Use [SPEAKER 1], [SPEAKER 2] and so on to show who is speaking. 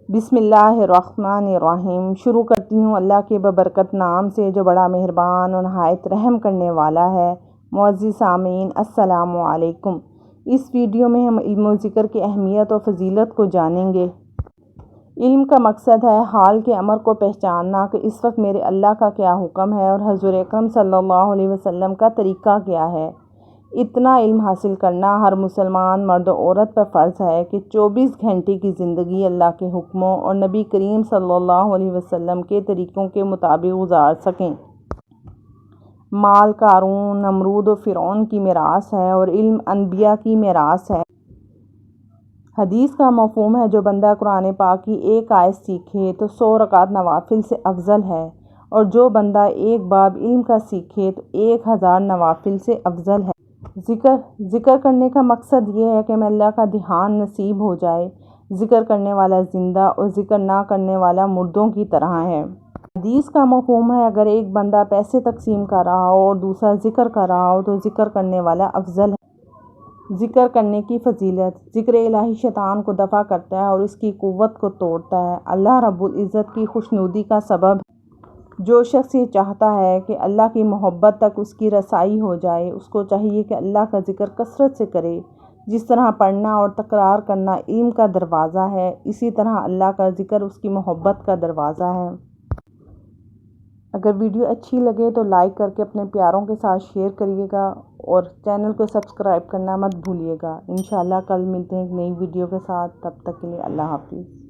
[SPEAKER 1] بسم اللہ الرحمن الرحیم۔ شروع کرتی ہوں اللہ کے ببرکت نام سے جو بڑا مہربان اور نہایت رحم کرنے والا ہے۔ معزز سامعین السلام علیکم۔ اس ویڈیو میں ہم علم و ذکر کی اہمیت اور فضیلت کو جانیں گے۔ علم کا مقصد ہے حال کے امر کو پہچاننا کہ اس وقت میرے اللہ کا کیا حکم ہے اور حضور اکرم صلی اللہ علیہ وسلم کا طریقہ کیا ہے۔ اتنا علم حاصل کرنا ہر مسلمان مرد و عورت پر فرض ہے کہ 24 گھنٹے کی زندگی اللہ کے حکموں اور نبی کریم صلی اللہ علیہ وسلم کے طریقوں کے مطابق گزار سکیں۔ مال قارون، نمرود و فرعون کی میراث ہے اور علم انبیاء کی میراث ہے۔ حدیث کا مفہوم ہے جو بندہ قرآن پاک کی ایک آیت سیکھے تو 100 رکعت نوافل سے افضل ہے، اور جو بندہ ایک باب علم کا سیکھے تو 1000 نوافل سے افضل ہے۔ ذکر کرنے کا مقصد یہ ہے کہ ہمیں اللہ کا دھیان نصیب ہو جائے۔ ذکر کرنے والا زندہ اور ذکر نہ کرنے والا مردوں کی طرح ہے۔ حدیث کا مفہوم ہے اگر ایک بندہ پیسے تقسیم کر رہا ہو اور دوسرا ذکر کر رہا ہو تو ذکر کرنے والا افضل ہے۔ ذکر کرنے کی فضیلت: ذکر الہی شیطان کو دفع کرتا ہے اور اس کی قوت کو توڑتا ہے۔ اللہ رب العزت کی خوشنودی کا سبب ہے۔ جو شخص یہ چاہتا ہے کہ اللہ کی محبت تک اس کی رسائی ہو جائے، اس کو چاہیے کہ اللہ کا ذکر کثرت سے کرے۔ جس طرح پڑھنا اور تکرار کرنا علم کا دروازہ ہے، اسی طرح اللہ کا ذکر اس کی محبت کا دروازہ ہے۔ اگر ویڈیو اچھی لگے تو لائک کر کے اپنے پیاروں کے ساتھ شیئر کریے گا اور چینل کو سبسکرائب کرنا مت بھولیے گا۔ انشاءاللہ کل ملتے ہیں ایک نئی ویڈیو کے ساتھ، تب تک کے لیے اللہ حافظ۔